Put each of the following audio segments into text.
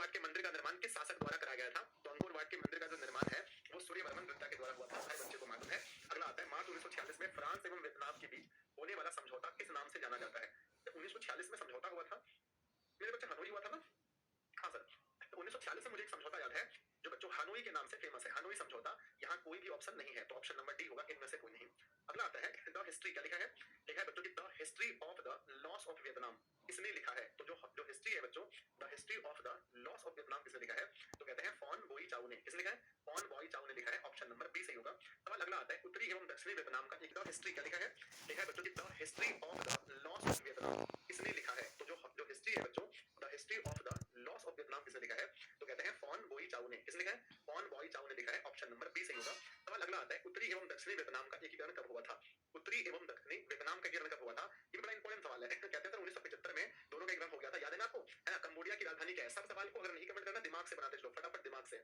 वाट के मंदिर का निर्माण किस शासक द्वारा कराया गया था? तो अंकोर वाट के मंदिर का जो निर्माण है वो सूर्यवर्मन द्वितीय के द्वारा हुआ था, हर बच्चे को मालूम है। अगला आता है मार्च 1946 में फ्रांस एवं वियतनाम के बीच होने वाला समझौता किस नाम से जाना जाता है? जब 1946 में समझौता हुआ था, मेरे बच्चे हनोई हुआ था ना? हाँ सर। तो 1946 में मुझे एक समझौता याद है जो बच्चों हनोई के नाम से फेमस है, हनोई समझौता। यहाँ कोई भी ऑप्शन नहीं है, तो ऑप्शन नंबर डी होगा, इनमें से कोई नहीं। अगला आता है द हिस्ट्री, क्या लिखा है? लिखा है बच्चों की the history of the loss of Vietnam, किसने लिखा है? तो जो हिस्ट्री है बच्चों, the history of the loss of Vietnam किसने लिखा है? तो कहते हैं फॉन बोई चाउ ने। किसने लिखा है? फॉन बोई चाउ ने लिखा है, ऑप्शन नंबर बी सही होगा। सवाल अगला आता है उत्तरी एवं दक्षिणी वियतनाम का एक द हिस्ट्री, क्या लिखा है? लिखा है बच्चों की the history of the loss of Vietnam, किसने लिखा है? तो जो हिस्ट्री है बच्चों, the history of the loss of Vietnam किसने लिखा है? तो कहते हैं फॉन बोई चाउ ने। किसने लिखा है? फॉन बोई चाउ ने लिखा है, ऑप्शन नंबर बी सही होगा। सवाल अगला आता है उत्तरी एवं दक्षिणी वियतनाम का एकीकरण कब हुआ था? उत्तरी एवं दक्षिणी वियतनाम का एकीकरण कब हुआ था? ये बड़ा इंपॉर्टेंट सवाल है। कहते हैं 1975 में दोनों का एकीकरण हो गया था, याद है ना आपको? है ना? कंबोडिया की राजधानी क्या है? सब सवाल को अगर नहीं कमेंट करना, दिमाग से बनाते चलो, फटाफट दिमाग से।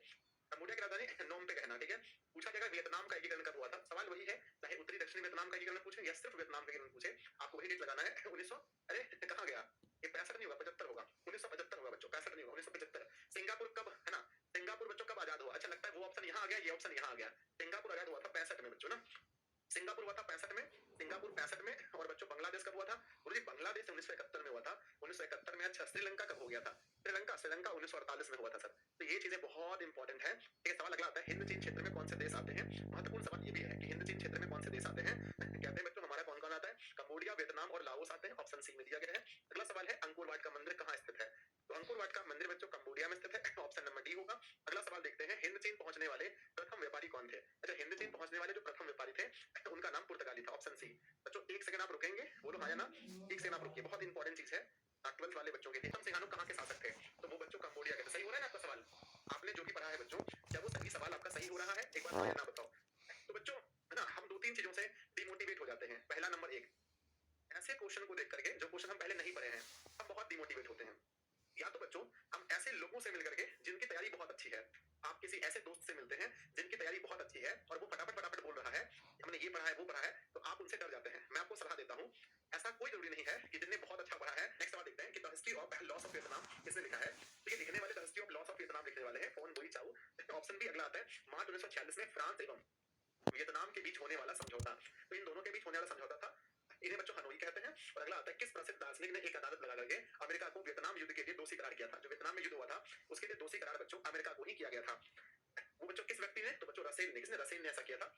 कंबोडिया की राजधानी नोम पे कहना, ठीक है? पूछा जाएगा वियतनाम का एकीकरण कब हुआ था? सवाल वही है, चाहे उत्तरी दक्षिणी वियतनाम का एकीकरण पूछे या सिर्फ वियतनाम का एकीकरण पूछे, आपको वही डेट लगाना है। 1900, अरे कहां गया ये? 65 नहीं होगा, 75 होगा। 1975 होगा बच्चों, 65 नहीं होगा, 1975। सिंगापुर कब, है ना? सिंगापुर बच्चों कब आजाद हुआ? अच्छा लगता है वो ऑप्शन यहाँ आ गया, ये ऑप्शन यहाँ आ गया। सिंगापुर आजाद हुआ था 65 में बच्चों ना। सिंगापुर हुआ था 65 में, सिंगापुर 65 में। और बच्चों बांग्लादेश कब हुआ था? गुरुजी बांग्लादेश 1971 में हुआ था, 1971 में। अच्छा श्रीलंका कब हो गया था? श्रीलंका 1948 में हुआ था सर। तो ये चीजें बहुत इंपॉर्टेंट है, ठीक है? सवाल अगला आता है हिंद चीन क्षेत्र में कौन से देश आते हैं? महत्वपूर्ण सवाल ये भी है कि हिंद चीन क्षेत्र में कौन से देश आते हैं। कहते हैं बच्चों हमारा कौन कौन आता है? कंबोडिया, वियतनाम और लाओस आते हैं, ऑप्शन सी में दिया गया है। अगला सवाल है अंकोर वाट का मंदिर कहाँ स्थित है? तो अंकोर वाट का मंदिर बच्चों कंबोडिया में स्थित है, ऑप्शन नंबर डी होगा। अगला सवाल देखते हैं हिंद चीन पहुंचने वाले प्रथम व्यापारी कौन थे? अच्छा हिंद चीन पहुंचने वाले जो प्रथम व्यापारी थे उनका नाम पुर्तगाली था, ऑप्शन सी। बच्चों एक सेकंड आप रुकेंगे, बोलो हाँ या ना? एक सेकंड आप रुकिए, बहुत इंपॉर्टेंट चीज है 12th वाले बच्चों के लिए। हम सिंघानो कहाँ के शासक थे? तो वो बच्चों कंबोडिया के थे। सही हो रहा है ना आपका सवाल? आपने जो भी पढ़ा है बच्चों, क्या वो सही सवाल आपका सही हो रहा है? एक बार हाँ या ना बताओ। तो बच्चों है ना, हम दो तीन चीजों से डिमोटिवेट हो जाते हैं। पहला नंबर एक, ऐसे क्वेश्चन को देख करके जो क्वेश्चन हम पहले नहीं पढ़े हैं, हम बहुत डिमोटिवेट होते हैं। या तो बच्चों हम ऐसे लोगों से मिलकर के जिनकी तैयारी बहुत अच्छी है, आप किसी ऐसे दोस्त से मिलते हैं जिनकी तैयारी बहुत अच्छी है और वो फटाफट फटाफट बोल रहा है हमने ये पढ़ा है वो पढ़ा है, तो आप उनसे डर जाते हैं। मैं आपको सलाह देता हूं, ऐसा कोई जरूरी नहीं है कि जिनने बहुत अच्छा पढ़ा है। नेक्स्ट सवाल देखते हैं कि the history of loss of Vietnam किसने लिखा है? तो ये लिखने वाले the history of loss of Vietnam लिखने वाले हैं फॉन बोई चाउ, ऑप्शन बी। अगला आता है मार्च 1946 में फ्रांस एवं वियतनाम के बीच होने वाला समझौता। तो इन दोनों के बीच होने वाला समझौता था, इन्हें बच्चों हनोई कहते हैं। और अगला आता है किस प्रसिद्ध दार्शनिक ने एक अदालत लगा करके अमेरिका को वियतनाम युद्ध के लिए दोषी करार किया था? जो वियतनाम में युद्ध हुआ था उसके लिए दोषी करार बच्चों अमेरिका को ही किया गया था। वो बच्चों किस व्यक्ति ने? तो बच्चों रसेल ने। किसने? रसेल ने ऐसा किया था,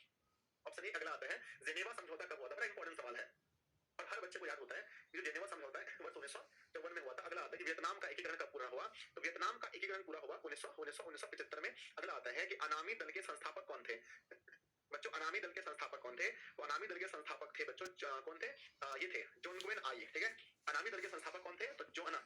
ऑप्शन ए। अगला आता है जेनेवा समझौता कब हुआ था? बड़ा इंपॉर्टेंट सवाल है और हर बच्चे को याद होता है। ये जो जेनेवा समझौता है वर्ष 1954 में हुआ था। अगला आता है कि वियतनाम का एकीकरण कब पूरा हुआ? तो वियतनाम का एकीकरण पूरा हुआ 1975 में। अगला आता है कि अनामी दल के संस्थापक कौन थे? बच्चों अनामी दल के संस्थापक कौन थे? तो अनामी दल के संस्थापक थे बच्चों कौन थे? ये थे जॉन गुएन आई, ठीक है? अनामी दल के संस्थापक कौन थे? तो जॉन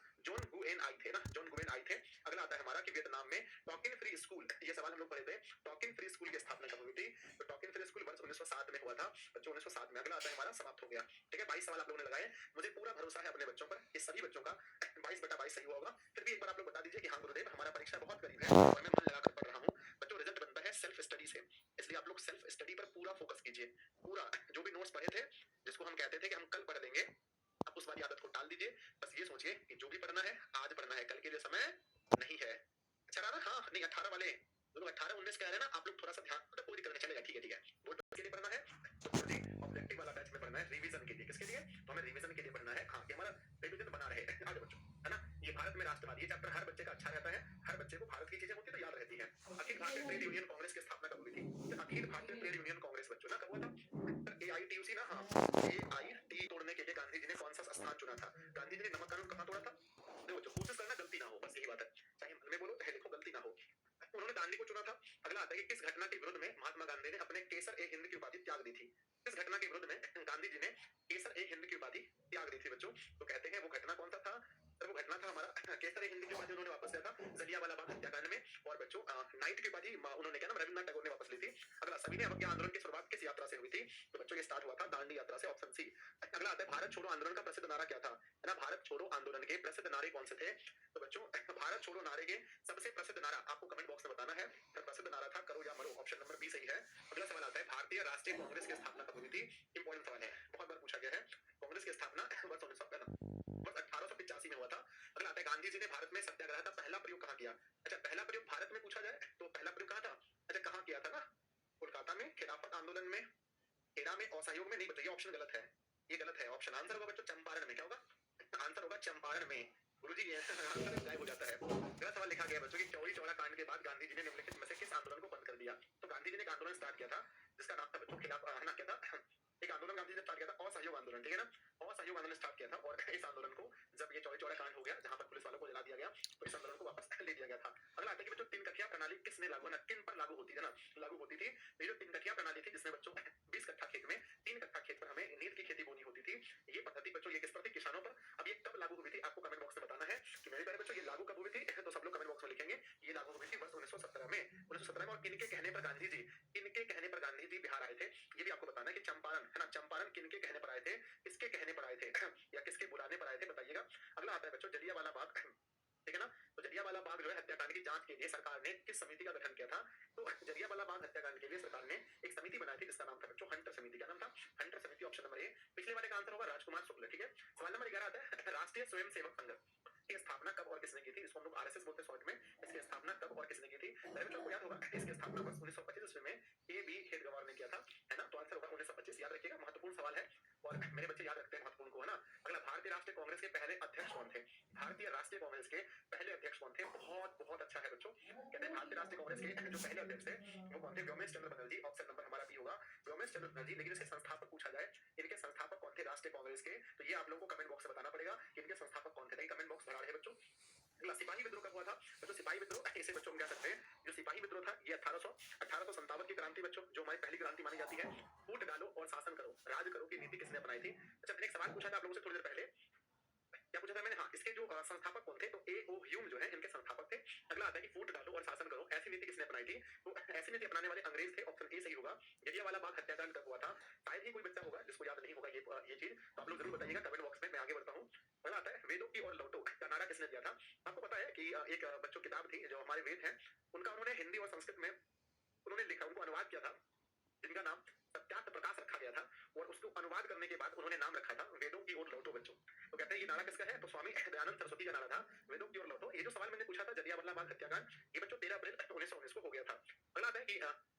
गुएन आई थे ना, जॉन गुएन आई थे। अगला आता है हमारा कि वियतनाम में टॉकिन फ्री स्कूल, ये सवाल हम लोग पढ़े थे, टॉकिन फ्री स्कूल की स्थापना कब हुई थी? तो टॉकिन फ्री स्कूल वर्ष 1907 में हुआ था बच्चों, 1907 में। अगला आता है हमारा समाप्त हो गया, ठीक है? 22 सवाल आप लोगों ने लगाए, मुझे पूरा भरोसा है अपने बच्चों पर, इस सभी बच्चों का 22/22 सही हुआ होगा। फिर भी एक बार आप लोग बता दीजिए कि हाँ गुरुदेव हमारा परीक्षा बहुत करीब है और मैं मन लगाकर पढ़ रहा हूँ। बच्चों रिजल्ट बनता है सेल्फ स्टडी से, इसलिए आप लोग सेल्फ स्टडी पर पूरा फोकस कीजिए। पूरा जो भी नोट्स पढ़े थे, जिसको हम कहते थे कि हम कल पढ़ लेंगे, आप उस वाली आदत को टाल दीजिए। बस ये सोचिए कि जो भी पढ़ना है आज पढ़ना है, कल के लिए समय नहीं है। अच्छा रहा ना? हाँ नहीं 18 वाले जो लोग 18-19 कह रहे हैं ना, आप लोग थोड़ा सा ध्यान, मतलब कोई दिक्कत नहीं, चलेगा, ठीक है ठीक है। बोर्ड के लिए पढ़ना है तो गुरुजी ऑब्जेक्टिव वाला बैच में पढ़ना है, रिवीजन के लिए। किसके लिए? तो हमें रिवीजन के लिए पढ़ना है। हाँ कि हमारा रिवीजन बना रहे आगे बच्चों, है ना? ये भारत में राष्ट्रवाद, ये चैप्टर हर बच्चे का अच्छा रहता है, हर बच्चे को भारत की चीजें होती तो याद रहती है। अखिल भारतीय ट्रेड यूनियन कांग्रेस की स्थापना कब हुई थी? तो अखिल भारतीय ट्रेड यूनियन कांग्रेस बच्चों ना कब हुआ था? AITUC ना, हाँ AIT तोड़ने के लिए गांधी जी ने कौन सा स्थान चुना था? गांधी जी ने नमक कानून कहाँ तोड़ा था? देखो बच्चों कोशिश करना गलती ना हो, बस यही बात है, चाहे मन में बोलो चाहे लिखो, गलती ना हो। उन्होंने दांडी को चुना था। अगला आता है कि किस घटना के विरुद्ध में महात्मा गांधी ने अपने केसर ए हिंद की उपाधि त्याग दी थी? किस घटना के विरुद्ध में गांधी जी ने केसर ए हिंद की उपाधि त्याग दी थी बच्चों? तो कहते हैं वो घटना कौन सा था? सर वो घटना था हमारा केसर ए हिंद की उपाधि उन्होंने वापस लिया था जलियांवाला बाग हत्याकांड में। और बच्चों नाइट की उपाधि उन्होंने क्या नाम रविन्द्रनाथ टैगोर ने वापस ली थी। अगला सविनय अवज्ञा आंदोलन की शुरुआत किस यात्रा से हुई थी? तो बच्चों ये स्टार्ट हुआ था दांडी यात्रा से, ऑप्शन सी। अगला आता है भारत छोड़ो आंदोलन का प्रसिद्ध नारा क्या था? है ना, भारत छोड़ो आंदोलन के प्रसिद्ध नारे कौन से थे? तो बच्चों भारत छोड़ो नारे के सबसे प्रसिद्ध नारा आपको कमेंट बॉक्स में बताना है। प्रसिद्ध नारा था करो या मरो, ऑप्शन नंबर बी सही है। अगला सवाल आता है भारतीय राष्ट्रीय कांग्रेस की स्थापना कब हुई थी? इंपॉर्टेंट सवाल है, बहुत बार पूछा गया है। कांग्रेस की स्थापना वर्ष 1885 में हुआ था। अगला आता है गांधी जी ने भारत में सत्याग्रह का पहला प्रयोग कहाँ किया? अच्छा, पहला प्रयोग भारत में पूछा जाए तो पहला प्रयोग कहाँ था? अच्छा, कहाँ किया था ना? कोलकाता में, खिलाफत आंदोलन में, खेड़ा में, असहयोग में नहीं बच्चों, ये ऑप्शन गलत है। ये गलत है ऑप्शन। आंसर होगा बच्चों चंपारण में। क्या होगा? आंसर होगा चंपारण में। गुरुजी ये आंसर गायब हो जाता है। अगला सवाल लिखा गया बच्चों कि चौरी चौरा कांड के बाद गांधी जी ने निम्नलिखित में से किस आंदोलन को बंद कर दिया? तो गांधी जी ने एक आंदोलन स्टार्ट किया था जिसका नाम था बच्चों खिलाफ है ना, क्या था? एक आंदोलन गांधी जी ने स्टार्ट किया था, असहयोग आंदोलन, ठीक है ना? असहयोग आंदोलन स्टार्ट किया था और इस आंदोलन को जब ये चौरी चौरा कांड हो गया जहां पर पुलिस वालों को जला दिया गया तो इस आंदोलन को वापस ले लिया गया था। अगला आता है कि बच्चों तीन कठिया प्रणाली किसने लागू ना किन पर लागू होती है ना? लागू होती थी। ये जो तीन कठिया प्रणाली थी जिसमें बच्चों 20 कट्ठा खेत में 3 कट्ठा खेत पर हमें नील की खेती बोनी होती थी। ये पद्धति बच्चों ये किस पर थी? किसानों पर। अब ये कब लागू हुई थी आपको कमेंट बॉक्स में बताना है कि मेरे प्यारे बच्चों ये लागू कब हुई थी? तो सब लोग कमेंट बॉक्स में लिखेंगे ये लागू हुई थी वर्ष 1917 में। 1917 में। और किनके कहने पर गांधी जी बिहार आए थे ये भी आपको बताना है कि चंपारण है ना, चंपारण किनके कहने पर आए थे, किसके कहने पर आए थे या किसके बुलाने पर आए थे बताइएगा। अगला आता है बच्चों जलियांवाला बाग, ठीक है ना? तो जलियांवाला बाग जो है हत्याकांड की जांच के लिए सरकार ने किस समिति का गठन किया था? तो जलियांवाला बाग हत्याकांड के लिए सरकार ने एक समिति बनाई थी जिसका नाम था बच्चों हंटर समिति। क्या नाम था? हंटर समिति। Option number A. पिछले वाले का आंसर होगा राजकुमार शुक्ल, ठीक है। सवाल नंबर 11 आता है राष्ट्रीय स्वयंसेवक संघ की स्थापना कब और किसने की थी? इसको हम लोग आरएसएस बोलते हैं शॉर्ट में। इसकी स्थापना कब और किसने की थी? बच्चों को याद होगा इसकी स्थापना वर्ष 1925 ईस्वी में ए बी हेडगेवार ने किया था, है ना? तो आंसर होगा 1925। याद रखिएगा, महत्वपूर्ण सवाल है और मेरे बच्चे याद रखते हैं महत्वपूर्ण को, है ना? अगला, भारतीय राष्ट्रीय कांग्रेस के पहले अध्यक्ष कौन थे? भारतीय राष्ट्रीय कांग्रेस के पहले अध्यक्ष कौन थे? बहुत बहुत अच्छा है बच्चों। कहते हैं भारतीय राष्ट्रीय कांग्रेस के जो पहले अध्यक्ष थे वो कौन थे? व्योमेश चंद्र बनर्जी। ऑप्शन नंबर हमारा बी होगा, व्योमेश चंद्र बनर्जी। लेकिन इसके संस्थापक पूछा जाए, इनके संस्थापक कौन थे राष्ट्रीय कांग्रेस के? तो ये आप लोगों को कमेंट बॉक्स में बताना पड़ेगा कि इनके संस्थापक कौन थे। नहीं कमेंट बॉक्स भरा रहे बच्चों। अगला, सिपाही विद्रोह कब हुआ था? बच्चों सिपाही विद्रोह इसे बच्चों हम कह सकते हैं जो सिपाही विद्रोह था ये 1857 की क्रांति बच्चों, जो हमारी पहली क्रांति मानी जाती है। फूट डालो और शासन करो, राज करो की नीति किसने अपनाई थी? अच्छा, मैंने एक सवाल पूछा था आप लोगों से थोड़ी देर पहले, क्या पूछा था मैंने? हाँ, इसके जो संस्थापक कौन थे? तो ए ओ ह्यूम जो है इनके संस्थापक थे। अगला आता है कि फूट डालो और शासन करो ऐसी नीति किसने अपनाई थी? तो ऐसी नीति अपनाने वाले अंग्रेज थे। ऑप्शन ए सही होगा। जलियांवाला बाग हत्याकांड कब हुआ था? शायद ही कोई बच्चा होगा जिसको याद नहीं होगा ये चीज, तो आप लोग जरूर बताइएगा कमेंट बॉक्स में। मैं आगे बढ़ता हूँ। अगला आता है वेदों की और लौटो का नारा किसने दिया था? आपको पता है कि एक बच्चों किताब थी जो हमारे वेद है उनका उन्होंने हिंदी और संस्कृत में उन्होंने लिखा, उनको अनुवाद किया था जिनका नाम सत्यार्थ प्रकाश रखा गया था और उसको अनुवाद करने के बाद उन्होंने नाम रखा था वेदों की ओर लौटो बच्चों। तो कहते हैं ये नारा किसका है? तो स्वामी दयानंद सरस्वती का नारा था, वेदों की ओर लौटो। ये जो सवाल मैंने पूछा था जलियांवाला बाग हत्याकांड, ये बच्चों 13 अप्रैल 1919 को हो गया था। अगला आता है कि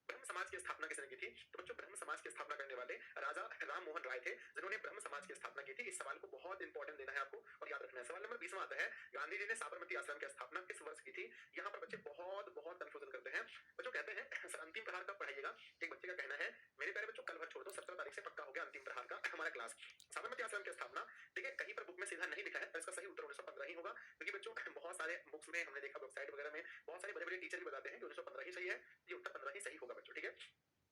ब्रह्म समाज की स्थापना किसने की थी? तो बच्चों ब्रह्म समाज की स्थापना करने वाले राजा राम मोहन राय थे जिन्होंने ब्रह्म समाज की स्थापना की थी। इस सवाल को बहुत इंपॉर्टेंट देना है आपको और याद रखना है। सवाल नंबर 20 आता है गांधी जी ने साबरमती आश्रम की स्थापना किस वर्ष की थी? यहाँ पर बच्चे बहुत बहुत कंफ्यूजन करते हैं। बच्चों कहते हैं सर अंतिम प्रहार कब पढ़ाइएगा? एक बच्चे का कहना है मेरे प्यारे बच्चों कल भर छोड़ दो, 17 तारीख से पक्का हो गया अंतिम प्रहार का हमारा क्लास। साबरमती आश्रम की स्थापना, ठीक है, कहीं पर बुक में सीधा नहीं लिखा है पर इसका सही उत्तर 1915 ही होगा क्योंकि बच्चों बहुत सारे बुक्स में हमने देखा, वेबसाइट वगैरह में बहुत सारे बड़े बड़े टीचर भी बताते हैं कि 1915 ही सही है। ये उत्तर 15 ही सही होगा बच्चों, ठीक है।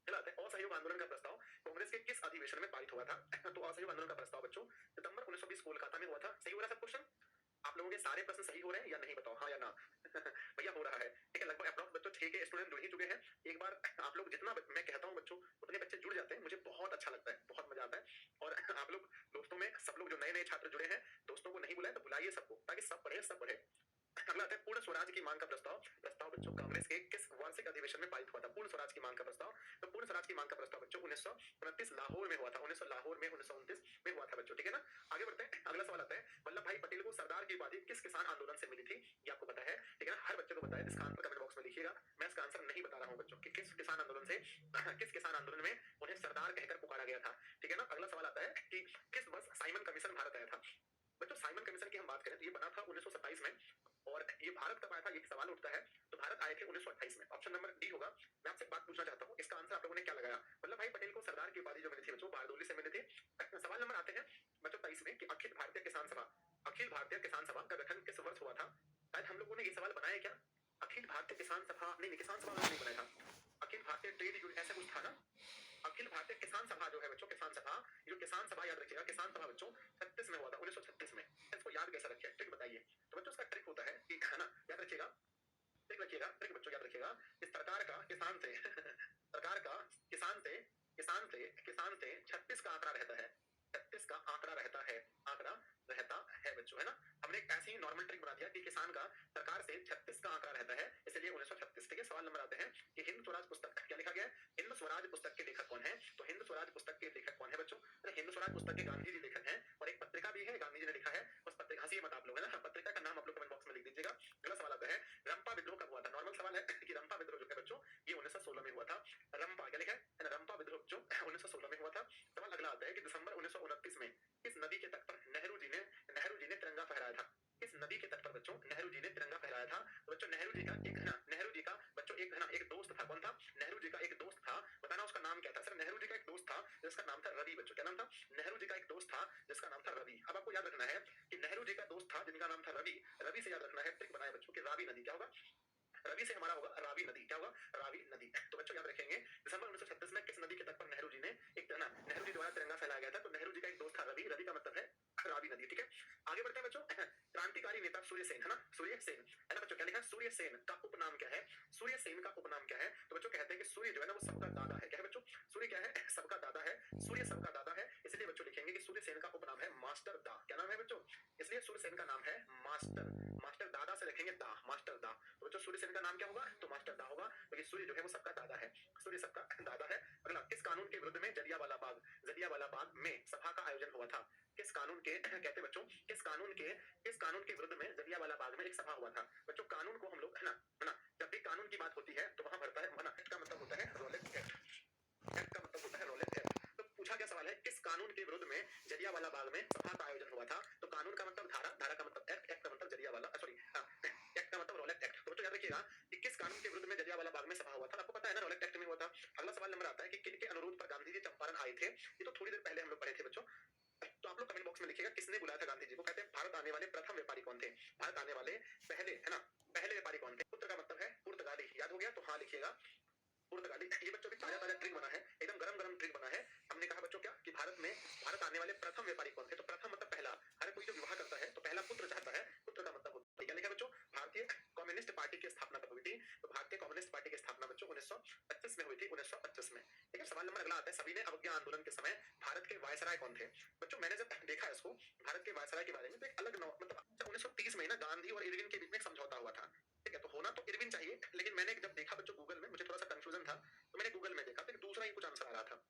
चला आते हैं असहयोग आंदोलन का प्रस्ताव कांग्रेस के किस अधिवेशन में पारित हुआ था? तो असहयोग आंदोलन का प्रस्ताव बच्चों सितंबर 1920 कोलकाता में हुआ था। सही हो रहा है सब क्वेश्चन? आप लोगों के सारे प्रश्न सही हो रहे हैं या नहीं बताओ, हाँ या ना? भैया हो रहा है, ठीक है। लगभग अप्रॉक्स बच्चों 6 के स्टूडेंट जुड़ ही चुके हैं। एक बार आप लोग जितना मैं कहता हूँ बच्चों उतने बच्चे जुड़ जाते हैं, मुझे बहुत अच्छा लगता है, बहुत मजा आता है। और आप लोग दोस्तों में सब लोग जो नए नए छात्र जुड़े हैं दोस्तों को नहीं बुलाए तो बुलाइए सबको ताकि सब पढ़े सब पढ़े। अगला आता है पूर्ण स्वराज की मांग का प्रस्ताव। प्रस्ताव बच्चों कांग्रेस के किस वार्षिक अधिवेशन में पारित हुआ था? पूर्ण स्वराज की मांग का प्रस्ताव, तो पूर्ण स्वराज की मांग का प्रस्ताव बच्चों 1929 लाहौर में हुआ था। 1900 लाहौर में 1929 में हुआ था बच्चों, ठीक है ना। आगे बढ़ते हैं। अगला सवाल आता है वल्लभ भाई पटेल को सरदार की उपाधि किस किसान आंदोलन से मिली थी? ये आपको पता है, ठीक है ना। हर बच्चे को पता है, इसका आंसर कमेंट बॉक्स में लिखिएगा। मैं इसका आंसर नहीं बता रहा हूँ बच्चों कि किस किसान आंदोलन से किस किसान आंदोलन में उन्हें सरदार कहकर पुकारा गया था, ठीक है ना। अगला सवाल आता है कि किस वर्ष साइमन कमीशन भारत आया था? बच्चों साइमन कमीशन की हम बात करें तो ये बना था 1927 में और ये भारत कब आया था ये सवाल उठता है। तो भारत आए थे 1928 में। ऑप्शन नंबर डी होगा। मैं आपसे एक बात पूछना चाहता हूँ, इसका आंसर आप लोगों ने क्या लगाया? वल्लभ भाई पटेल को सरदार की उपाधि जो मिली थी बच्चों बारडोली से मिली थी। सवाल नंबर आते हैं बच्चों 23 में कि अखिल भारतीय किसान सभा का गठन किस वर्ष हुआ था? शायद हम लोगों ने ये सवाल बनाया क्या? अखिल भारतीय किसान सभा नहीं, किसान सभा नहीं बनाया था, अखिल भारतीय ट्रेड यूनियन ऐसा कुछ था ना। अखिल भारतीय किसान सभा जो है बच्चों, किसान सभा, जो किसान सभा याद रखिएगा, किसान सभा बच्चों 36 में हुआ था, 1936 में। इसको याद कैसे रखे? ट्रिक बताइए। तो बच्चों इसका ट्रिक होता है कि है ना, याद रखिएगा, ट्रिक रखिएगा, ट्रिक बच्चों याद रखिएगा कि सरकार का किसान से सरकार का किसान से 36 का आंकड़ा रहता है, 36 का आंकड़ा रहता है बच्चों, है ना। हमने एक ऐसी नॉर्मल ट्रिक बना दिया कि किसान का सरकार से 36 का आंकड़ा रहता है, इसलिए 1936, ठीक है। सवाल नंबर आते हैं कि हिंद स्वराज पुस्तक क्या लिखा गया है? हिंद स्वराज पुस्तक के लेखक कौन है? तो हिंद स्वराज पुस्तक के लेखक कौन है बच्चों? हिंद स्वराज पुस्तक के गांधी जी लेखक हैं और एक पत्रिका भी है गांधी जी ने लिखा है, बस पत्रिका हंसी मत आप लोग, है ना। पत्रिका का नाम आप लोग कमेंट बॉक्स में लिख दीजिएगा। अगला सवाल आता है रवि से हमारा होगा रावी नदी, क्या होगा? रावी नदी। तो बच्चों याद रखेंगे दिसंबर 1936 में किस नदी के तट पर नेहरू जी ने एक ना नेहरू जी द्वारा तिरंगा फहराया गया था, तो नेहरू जी का एक दोस्त था रवि, रवि का मतलब है रावी नदी, ठीक है। आगे बढ़ते हैं बच्चों, क्रांतिकारी नेता सूर्य सेन, है ना, सूर्य सेन, है ना बच्चों, क्या लिखा है? सूर्य सेन का उपनाम क्या है? सूर्य सेन का उपनाम क्या है? तो बच्चों कहते हैं कि सूर्य जो है ना वो सबका दादा है, क्या है बच्चों? सूर्य क्या है? सबका दादा है, सूर्य सबका दादा है, इसलिए बच्चों लिखेंगे कि सूर्य सेन का उपनाम है मास्टर दा, क्या नाम है बच्चों? इसलिए सूर्य सेन का नाम है मास्टर, मास्टर दादा से रखेंगे दा, मास्टर दा। तो बच्चों सूर्य सेन का नाम क्या होगा? तो मास्टर दा होगा, क्योंकि सूर्य जो है वो सबका दादा है, सूर्य सबका दादा है। अगला, किस कानून के विरुद्ध में जलियांवाला बाग में सभा का आयोजन हुआ था? किस कानून के कहते बच्चों, किस कानून के विरुद्ध में जलियांवाला बाग में एक सभा हुआ था? बच्चों कानून को हम लोग, है ना, जब भी कानून की बात होती है तो वहां भरता है एक्ट का मतलब होता है रोलेट एक्ट, एक्ट का मतलब होता है रोलेट एक्ट। तो पूछा क्या सवाल है? किस कानून के विरुद्ध में जलियांवाला बाग में सभा का आयोजन हुआ था? तो कानून का मतलब धारा, धारा का मतलब एक्ट, एक्ट का मतलब जलियांवाला, सॉरी एक्ट का मतलब रोलेट एक्ट। तो बच्चों याद रखिएगा कि किस कानून के विरुद्ध में जलियांवाला बाग में सभा हुआ था, आपको पता है ना, रोलेट एक्ट में हुआ था। अगला सवाल नंबर आता है कि किन के अनुरोध पर गांधी जी चंपारण आए थे? ये तो थोड़ी देर पहले हम लोग पढ़े थे बच्चों। तो आप लोग कमेंट बॉक्स में लिखिएगा किसने बुलाया था गांधी जी को। कहते हैं भारत आने वाले प्रथम व्यापारी कौन थे? भारत आने वाले पहले, है ना, पहले व्यापारी कौन थे? पुत्र का मतलब है पुर्तगाली, याद हो गया? तो हाँ लिखिएगा पुर्तगाली। ये बच्चों भी ताजा ताजा ट्रिक बना है, एकदम गरम गरम ट्रिक बना है। हमने कहा बच्चों क्या कि भारत आने वाले प्रथम व्यापारी कौन थे? तो प्रथम मतलब पहला, हर कोई जो विवाह करता है तो पहला पुत्र चाहता है, पुत्र का मतलब होता है क्या लिखा बच्चों? भारतीय कम्युनिस्ट पार्टी की स्थापना कब हुई थी? तो भारतीय कम्युनिस्ट पार्टी की स्थापना बच्चों 1925 में हुई थी, 1925 में, ठीक है। सवाल नंबर अगला आता है, सविनय अवज्ञा आंदोलन के समय भारत के वायसराय कौन थे? बच्चों मैंने जब देखा इसको भारत के वायसराय के बारे में तो एक अलग मतलब 1930 में ना गांधी और इरविन के बीच में एक समझौता हुआ था, ठीक है। तो होना तो इरविन चाहिए, लेकिन मैंने जब देखा बच्चों गूगल में, मुझे थोड़ा सा कंफ्यूजन था, तो मैंने गूगल में देखा तो दूसरा ही कुछ आंसर आ रहा था।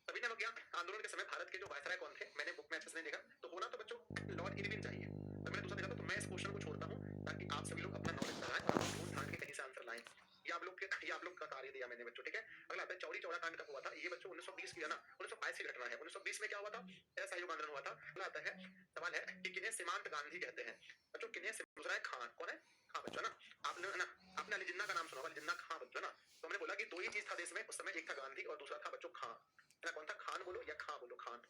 सविनय अवज्ञा आंदोलन के समय भारत के जो वायसराय कौन थे, मैंने बुक में अच्छे से नहीं देखा, तो होना तो बच्चों लॉर्ड इरविन चाहिए। तो मैंने दूसरा देखा, तो मैं इस क्वेश्चन को छोड़ता हूँ ताकि आप सभी लोग अपना नॉलेज बढ़ाएं और आप ढूंढ ढांड के कहीं से आंसर लाएं। ये आप लोग का कार्य दिया मैंने बच्चों, ठीक है। अगला आता है चौरी चौरा कांड कब हुआ था? ये बच्चों 1920 की है ना, 1922 की घटना है। 1920 में क्या हुआ था? असहयोग आंदोलन हुआ था। अगला आता है, सवाल है कि किन्हें सीमांत गांधी कहते हैं? बच्चों किन्हें दूसरा है खान, कौन है? खां बच्चों ना, आपने है ना, आपने अली जिन्ना का नाम सुना होगा, अली जिन्ना खां बच्चों ना। तो हमने बोला कि दो ही चीज था देश में उस समय, एक था गांधी और दूसरा था बच्चों खां, है ना। कौन था? खान बोलो या खां बोलो, खान।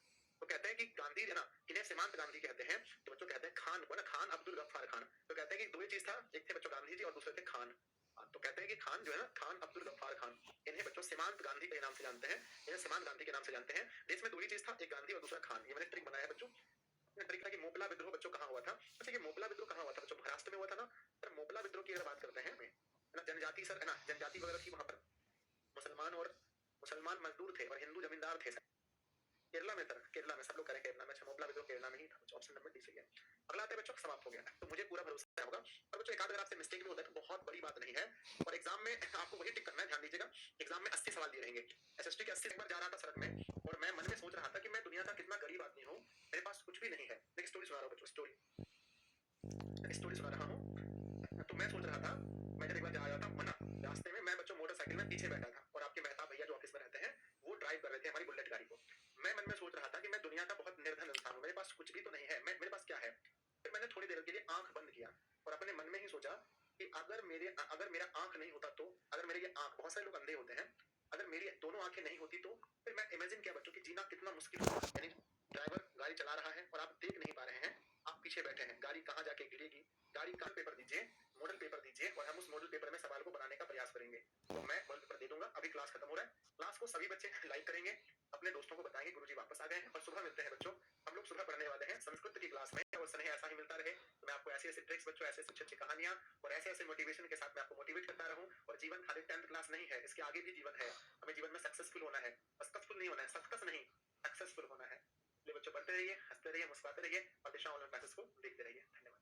तो कहते हैं कि गांधी है ना, किन्हें सीमांत गांधी कहते हैं? तो बच्चों कहते हैं खान को ना, खान अब्दुल गफ्फार खान। तो कहते हैं कि दो ही चीज था, एक थे बच्चों गांधी जी और दूसरे थे खान। तो कहते हैं कि खान जो है ना, खान अब्दुल गफ्फार खान, इन्हें बच्चों सीमांत गांधी के नाम से जानते हैं, इन्हें सीमांत गांधी के नाम से जानते हैं। देश में दो ही चीज था, एक गांधी और दूसरा खान। ये मैंने ट्रिक बनाया है बच्चों, ट्रिक था कि मोपला विद्रोह बच्चों कहाँ हुआ था? अच्छा ये मोपला विद्रोह कहाँ हुआ था बच्चों? महाराष्ट्र में हुआ था ना। सर मोपला विद्रोह की अगर बात करते हैं है ना, जनजाति सर, है ना, जनजाति वगैरह थी वहां पर, मुसलमान मजदूर थे और हिंदू जमींदार थे। केरला में सर, केरला में सब लोग करें केरला में, अच्छा मोपला विद्रोह केरला में ही था। ऑप्शन नंबर डी सही है। अगला आता है बच्चों, समाप्त हो गया, तो मुझे पूरा भरोसा होगा। और बच्चों एक आध अगर आपसे मिस्टेक भी होता है तो बहुत बड़ी बात नहीं है, और एग्जाम में आपको वही टिक करना है, ध्यान दीजिएगा। एग्जाम में 80 सवाल दिए रहेंगे, एसएसटी के 80 एक बार जा रहा था सड़क में और मैं मन में सोच रहा था कि मैं दुनिया का कितना गरीब आदमी हूँ, मेरे पास कुछ भी नहीं है। एक स्टोरी सुना रहा हूँ बच्चों, स्टोरी सुना रहा हूँ। तो मैं सोच रहा था, मैं जब एक बार जा रहा था ना रास्ते में, मैं बच्चों मोटरसाइकिल में पीछे बैठा था और आपके मेहताब भैया जो ऑफिस में रहते हैं वो ड्राइव कर रहे थे हमारी बुलेट गाड़ी को। मैं मन में सोच रहा था कि मैं दुनिया का बहुत निर्धन इंसान हूँ, मेरे पास कुछ भी तो नहीं है, मेरे पास क्या है। फिर मैंने थोड़ी देर के लिए आंख बंद किया और अपने मन में ही सोचा कि अगर मेरा आंख नहीं होता, तो अगर मेरे ये आंख, बहुत सारे लोग अंधे होते हैं, अगर मेरी दोनों आंखें नहीं होती तो फिर मैं इमेजिन किया बच्चों कि जीना कितना मुश्किल होगा। यानी ड्राइवर गाड़ी चला रहा है और आप देख नहीं पा रहे हैं, आप पीछे बैठे हैं, गाड़ी कहाँ जाके गिरेगी। गाड़ी का पेपर दीजिए, मॉडल पेपर दीजिए और हम उस मॉडल पेपर में सवाल को बनाने का प्रयास करेंगे। तो मैं मॉडल पेपर दे दूंगा। अभी क्लास खत्म हो रहा है, क्लास को सभी बच्चे लाइक करेंगे, अपने दोस्तों को बताएंगे गुरुजी वापस आ गए हैं। और सुबह मिलते हैं बच्चों, हम लोग सुबह पढ़ने वाले हैं संस्कृत की क्लास में, और स्नेह ऐसा ही मिलता रहे। तो मैं आपको ऐसी ऐसी ट्रिक्स बच्चों, ऐसे अच्छी अच्छी कहानियां और ऐसे ऐसे मोटिवेशन के साथ मैं आपको मोटिवेट करता रहूं। और जीवन खाली 10th क्लास नहीं है, इसके आगे भी जीवन है, हमें जीवन में सक्सेसफुल होना है, सक्सेसफुल नहीं होना है, सक्सेस नहीं, सक्सेसफुल होना है। बच्चों पढ़ते रहिए, हंसते रहिए, मुस्कुराते रहिए और दिशा ऑनलाइन क्लासेस को देखते रहिए। धन्यवाद।